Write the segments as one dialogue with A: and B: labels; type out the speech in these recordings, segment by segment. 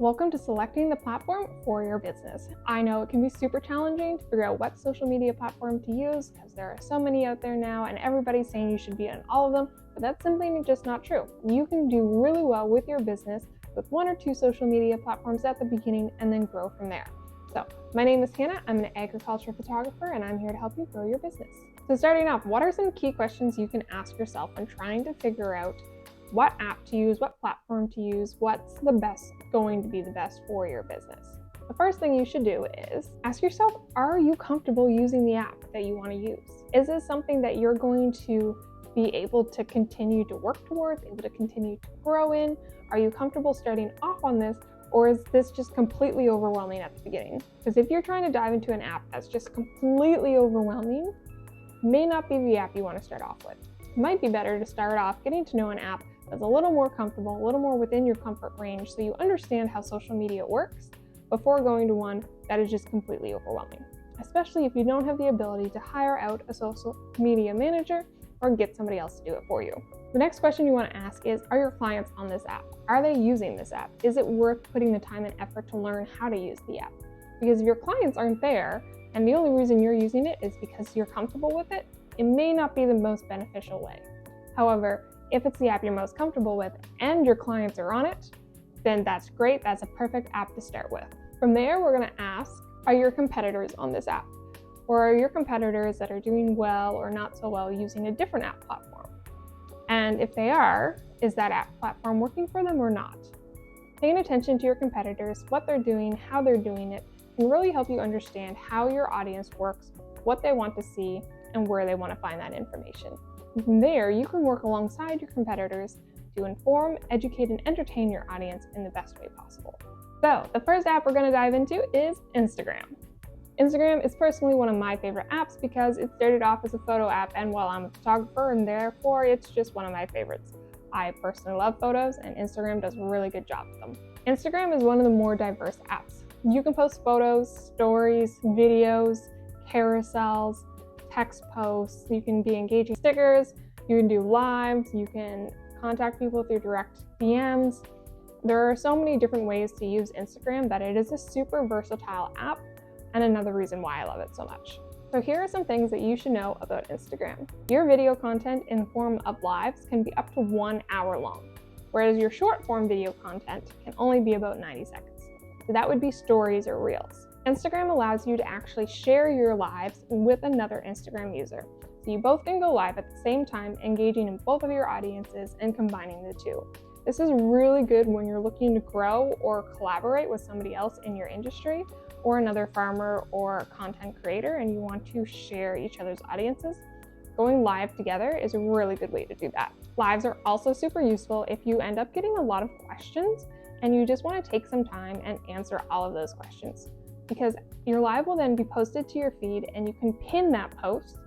A: Welcome to selecting the platform for your business. I know it can be super challenging to figure out what social media platform to use because there are so many out there now and everybody's saying you should be on all of them, but that's simply just not true. You can do really well with your business with one or two social media platforms at the beginning and then grow from there. So my name is Hannah, I'm an agriculture photographer and I'm here to help you grow your business. So starting off, what are some key questions you can ask yourself when trying to figure out what app to use, what platform to use, what's going to be the best for your business? The first thing you should do is ask yourself, are you comfortable using the app that you want to use? Is this something that you're going to be able to continue to work towards, able to continue to grow in? Are you comfortable starting off on this, or is this just completely overwhelming at the beginning? Because if you're trying to dive into an app that's just completely overwhelming, may not be the app you want to start off with. It might be better to start off getting to know an app that's a little more comfortable, a little more within your comfort range, so you understand how social media works before going to one that is just completely overwhelming, especially if you don't have the ability to hire out a social media manager or get somebody else to do it for you. The next question you want to ask is, are your clients on this app? Are they using this app? Is it worth putting the time and effort to learn how to use the app? Because if your clients aren't there, and the only reason you're using it is because you're comfortable with it, it may not be the most beneficial way. However, if it's the app you're most comfortable with and your clients are on it, then that's great. That's a perfect app to start with. From there, we're going to ask, are your competitors on this app? Or are your competitors that are doing well or not so well using a different app platform? And if they are, is that app platform working for them or not? Paying attention to your competitors, what they're doing, how they're doing it, can really help you understand how your audience works, what they want to see, and where they want to find that information. From there, you can work alongside your competitors to inform, educate, and entertain your audience in the best way possible. So, the first app we're going to dive into is Instagram. Instagram is personally one of my favorite apps because it started off as a photo app, and while I'm a photographer, and therefore it's just one of my favorites. I personally love photos, and Instagram does a really good job with them. Instagram is one of the more diverse apps. You can post photos, stories, videos, carousels, text posts, you can be engaging stickers, you can do lives, you can contact people through direct DMs. There are so many different ways to use Instagram that it is a super versatile app, and another reason why I love it so much. So here are some things that you should know about Instagram. Your video content in the form of lives can be up to 1 hour long, whereas your short form video content can only be about 90 seconds. So that would be stories or reels. Instagram allows you to actually share your lives with another Instagram user. So you both can go live at the same time, engaging in both of your audiences and combining the two. This is really good when you're looking to grow or collaborate with somebody else in your industry or another farmer or content creator and you want to share each other's audiences. Going live together is a really good way to do that. Lives are also super useful if you end up getting a lot of questions and you just want to take some time and answer all of those questions, because your live will then be posted to your feed and you can pin that post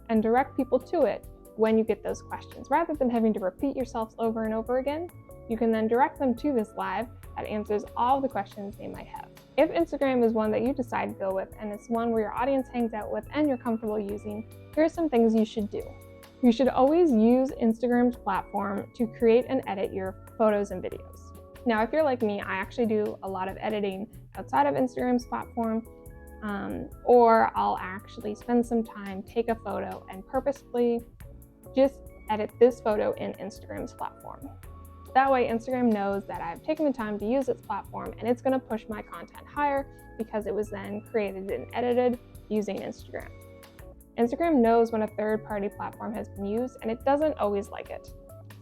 A: and direct people to it when you get those questions. Rather than having to repeat yourselves over and over again, you can then direct them to this live that answers all the questions they might have. If Instagram is one that you decide to go with and it's one where your audience hangs out with and you're comfortable using, here are some things you should do. You should always use Instagram's platform to create and edit your photos and videos. Now, if you're like me, I actually do a lot of editing outside of Instagram's platform, or I'll actually spend some time, take a photo, and purposefully just edit this photo in Instagram's platform. That way, Instagram knows that I've taken the time to use its platform and it's going to push my content higher because it was then created and edited using Instagram. Instagram knows when a third-party platform has been used and it doesn't always like it.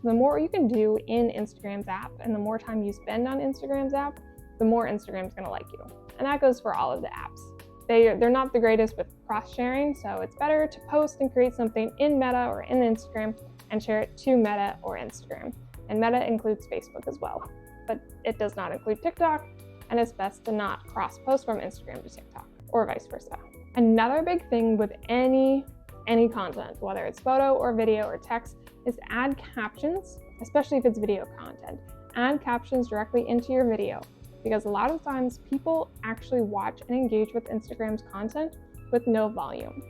A: The more you can do in Instagram's app and the more time you spend on Instagram's app, the more Instagram's going to like you. And that goes for all of the apps. They're not the greatest with cross-sharing, so it's better to post and create something in Meta or in Instagram and share it to Meta or Instagram. And Meta includes Facebook as well, but it does not include TikTok, and it's best to not cross-post from Instagram to TikTok or vice versa. Another big thing with any content, whether it's photo or video or text, is to add captions, especially if it's video content. Add captions directly into your video, because a lot of times people actually watch and engage with Instagram's content with no volume.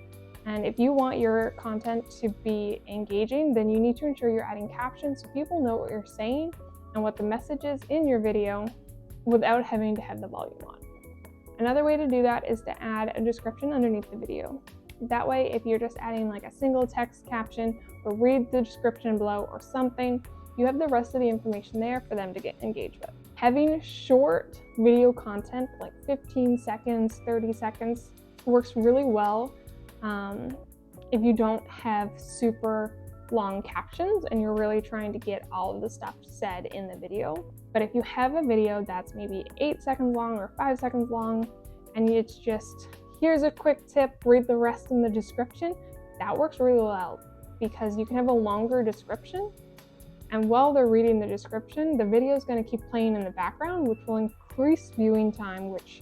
A: And if you want your content to be engaging, then you need to ensure you're adding captions so people know what you're saying and what the message is in your video without having to have the volume on. Another way to do that is to add a description underneath the video. That way, if you're just adding like a single text caption or read the description below or something, you have the rest of the information there for them to get engaged with. Having short video content, like 15 seconds, 30 seconds, works really well if you don't have super long captions and you're really trying to get all of the stuff said in the video. But if you have a video that's maybe 8 seconds long or 5 seconds long, and it's just, here's a quick tip, read the rest in the description, that works really well because you can have a longer description, and while they're reading the description, the video is going to keep playing in the background, which will increase viewing time, which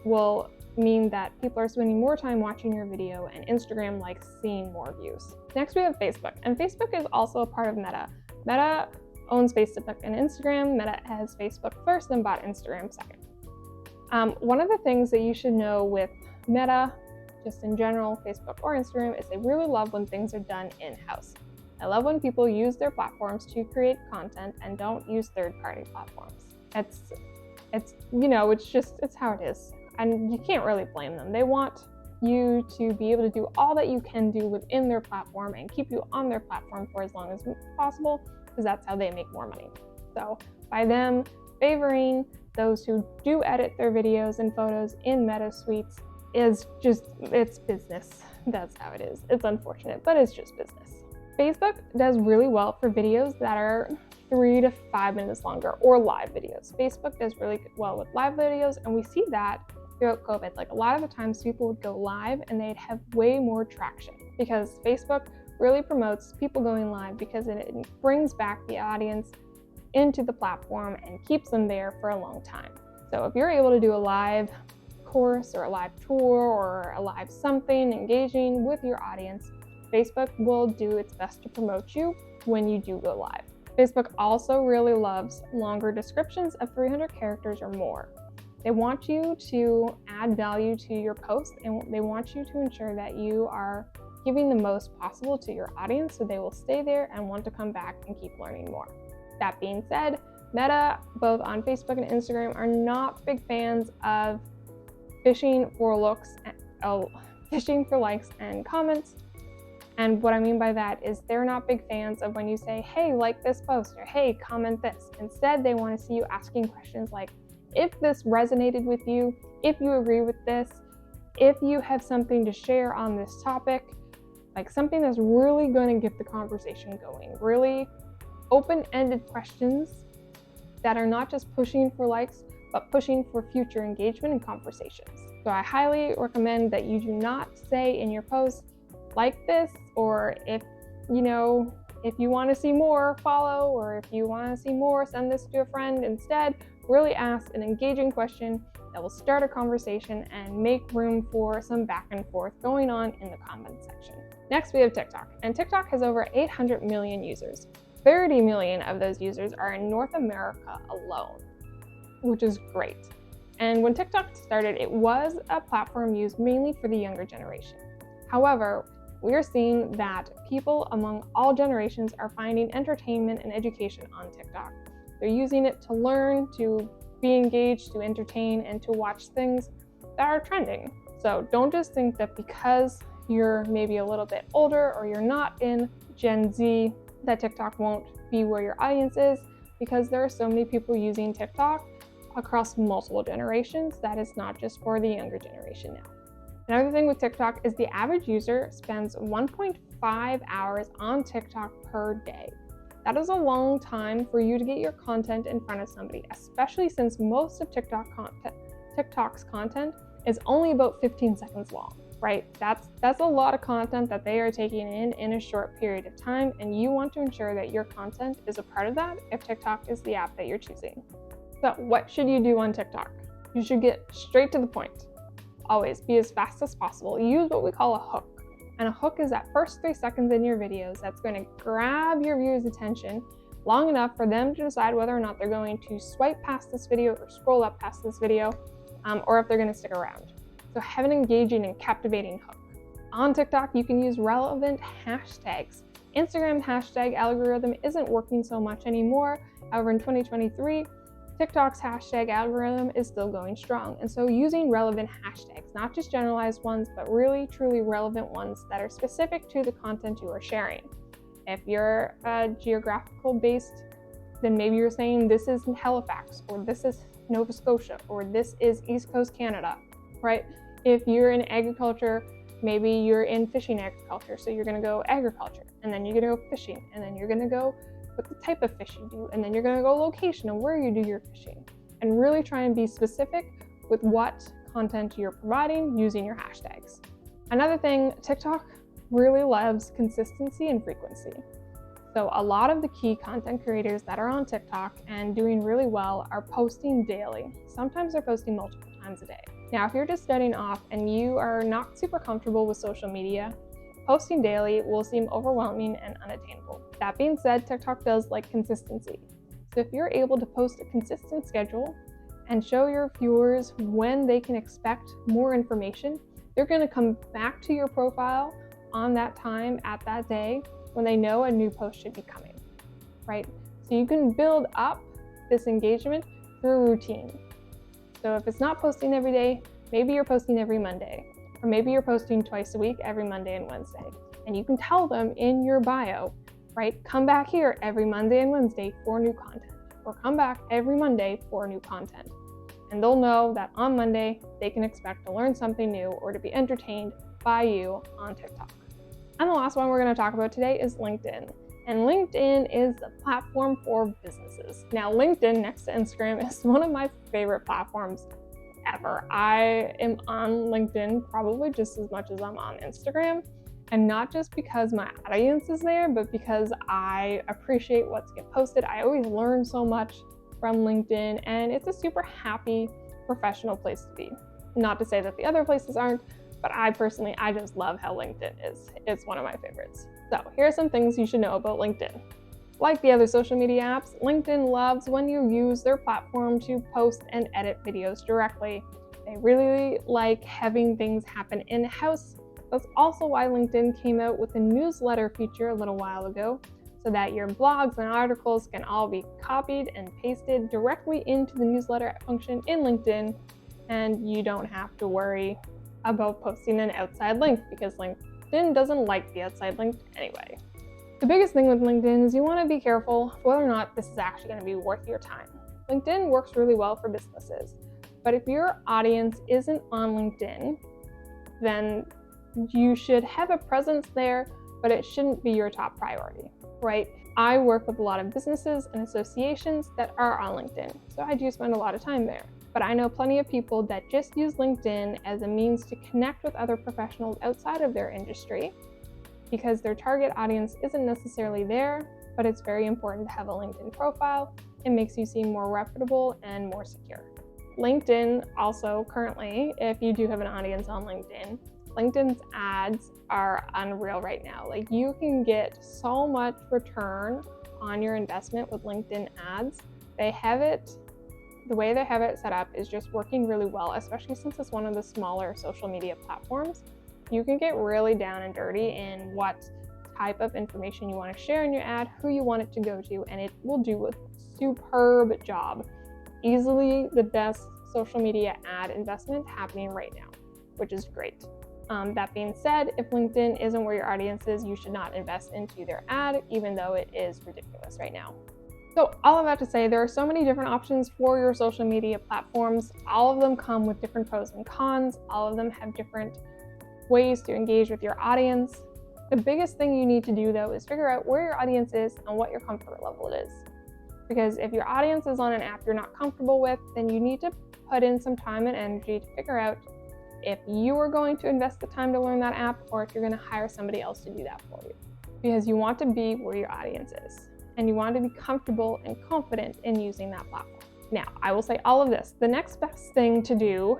A: will mean that people are spending more time watching your video, and Instagram likes seeing more views. Next, we have Facebook, and Facebook is also a part of Meta. Meta owns Facebook and Instagram. Meta has Facebook first and bought Instagram second. One of the things that you should know with Meta, just in general, Facebook or Instagram, is they really love when things are done in-house. I love when people use their platforms to create content and don't use third-party platforms. It's how it is. And you can't really blame them. They want you to be able to do all that you can do within their platform and keep you on their platform for as long as possible, because that's how they make more money. So by them favoring those who do edit their videos and photos in Meta Suites is just, it's business. That's how it is. It's unfortunate, but it's just business. Facebook does really well for videos that are 3 to 5 minutes longer, or live videos. Facebook does really well with live videos, and we see that throughout COVID. Like, a lot of the times people would go live and they'd have way more traction because Facebook really promotes people going live because it brings back the audience into the platform and keeps them there for a long time. So if you're able to do a live course or a live tour or a live something engaging with your audience, Facebook will do its best to promote you when you do go live. Facebook also really loves longer descriptions of 300 characters or more. They want you to add value to your post, and they want you to ensure that you are giving the most possible to your audience so they will stay there and want to come back and keep learning more. That being said, Meta, both on Facebook and Instagram, are not big fans of fishing for likes and comments. And what I mean by that is they're not big fans of when you say, hey, like this post, or hey, comment this. Instead, they want to see you asking questions like, if this resonated with you, if you agree with this, if you have something to share on this topic, like something that's really going to get the conversation going, really open-ended questions that are not just pushing for likes, but pushing for future engagement and conversations. So I highly recommend that you do not say in your post, like this, or if you want to see more, follow, or if you want to see more, send this to a friend. Instead, really ask an engaging question that will start a conversation and make room for some back and forth going on in the comment section. Next, we have TikTok, and TikTok has over 800 million users. 30 million of those users are in North America alone, which is great. And when TikTok started, it was a platform used mainly for the younger generation. However, we are seeing that people among all generations are finding entertainment and education on TikTok. They're using it to learn, to be engaged, to entertain, and to watch things that are trending. So don't just think that because you're maybe a little bit older or you're not in Gen Z that TikTok won't be where your audience is, because there are so many people using TikTok across multiple generations that it's not just for the younger generation now. Another thing with TikTok is the average user spends 1.5 hours on TikTok per day. That is a long time for you to get your content in front of somebody, especially since most of TikTok's content is only about 15 seconds long, right? That's a lot of content that they are taking in a short period of time, and you want to ensure that your content is a part of that if TikTok is the app that you're choosing. So what should you do on TikTok? You should get straight to the point. Always be as fast as possible. Use what we call a hook. And a hook is that first 3 seconds in your videos that's going to grab your viewers' attention long enough for them to decide whether or not they're going to swipe past this video or scroll up past this video, or if they're going to stick around. So have an engaging and captivating hook. On TikTok, you can use relevant hashtags. Instagram hashtag algorithm isn't working so much anymore. However, in 2023, TikTok's hashtag algorithm is still going strong, and so using relevant hashtags, not just generalized ones, but really truly relevant ones that are specific to the content you are sharing. If you're geographical based, then maybe you're saying this is Halifax, or this is Nova Scotia, or this is East Coast Canada, right? If you're in agriculture, maybe you're in fishing agriculture, so you're gonna go agriculture, and then you're gonna go fishing, and then you're gonna go with the type of fish you do, and then you're gonna go location and where you do your fishing, and really try and be specific with what content you're providing using your hashtags. Another thing, TikTok really loves consistency and frequency. So a lot of the key content creators that are on TikTok and doing really well are posting daily. Sometimes they're posting multiple times a day. Now, if you're just starting off and you are not super comfortable with social media, posting daily will seem overwhelming and unattainable. That being said, TikTok does like consistency. So if you're able to post a consistent schedule and show your viewers when they can expect more information, they're gonna come back to your profile on that time at that day when they know a new post should be coming, right? So you can build up this engagement through routine. So if it's not posting every day, maybe you're posting every Monday, or maybe you're posting twice a week, every Monday and Wednesday. And you can tell them in your bio, right? Come back here every Monday and Wednesday for new content, or come back every Monday for new content. And they'll know that on Monday, they can expect to learn something new or to be entertained by you on TikTok. And the last one we're going to talk about today is LinkedIn. And LinkedIn is the platform for businesses. Now, LinkedIn next to Instagram is one of my favorite platforms ever. I am on LinkedIn probably just as much as I'm on Instagram. And not just because my audience is there, but because I appreciate what's get posted. I always learn so much from LinkedIn, and it's a super happy professional place to be. Not to say that the other places aren't, but I just love how LinkedIn is. It's one of my favorites. So here are some things you should know about LinkedIn. Like the other social media apps, LinkedIn loves when you use their platform to post and edit videos directly. They really like having things happen in-house. That's also why LinkedIn came out with a newsletter feature a little while ago, so that your blogs and articles can all be copied and pasted directly into the newsletter function in LinkedIn, and you don't have to worry about posting an outside link because LinkedIn doesn't like the outside link anyway. The biggest thing with LinkedIn is you want to be careful whether or not this is actually going to be worth your time. LinkedIn works really well for businesses, but if your audience isn't on LinkedIn, then you should have a presence there, but it shouldn't be your top priority, right? I work with a lot of businesses and associations that are on LinkedIn, so I do spend a lot of time there. But I know plenty of people that just use LinkedIn as a means to connect with other professionals outside of their industry because their target audience isn't necessarily there, but it's very important to have a LinkedIn profile. It makes you seem more reputable and more secure. LinkedIn also currently, if you do have an audience on LinkedIn, LinkedIn's ads are unreal right now. Like you can get so much return on your investment with LinkedIn ads. The way they have it set up is just working really well, especially since it's one of the smaller social media platforms. You can get really down and dirty in what type of information you want to share in your ad, who you want it to go to, and it will do a superb job. Easily the best social media ad investment happening right now, which is great. That being said, if LinkedIn isn't where your audience is, you should not invest into their ad, even though it is ridiculous right now. So all of that to say, there are so many different options for your social media platforms. All of them come with different pros and cons. All of them have different ways to engage with your audience. The biggest thing you need to do though is figure out where your audience is and what your comfort level is. Because if your audience is on an app you're not comfortable with, then you need to put in some time and energy to figure out if you are going to invest the time to learn that app or if you're going to hire somebody else to do that for you. Because you want to be where your audience is. And you want to be comfortable and confident in using that platform. Now, I will say all of this. The next best thing to do,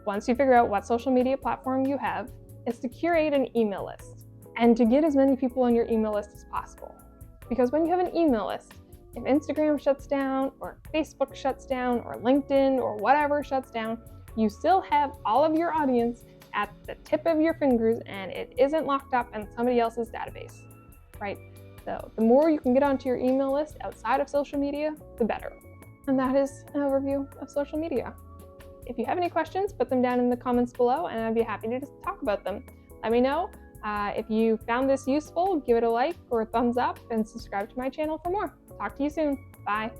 A: once you figure out what social media platform you have, is to curate an email list and to get as many people on your email list as possible. Because when you have an email list, if Instagram shuts down or Facebook shuts down or LinkedIn or whatever shuts down, you still have all of your audience at the tip of your fingers and it isn't locked up in somebody else's database, right? So the more you can get onto your email list outside of social media, the better. And that is an overview of social media. If you have any questions, put them down in the comments below and I'd be happy to just talk about them. Let me know. If you found this useful, give it a like or a thumbs up and subscribe to my channel for more. Talk to you soon. Bye.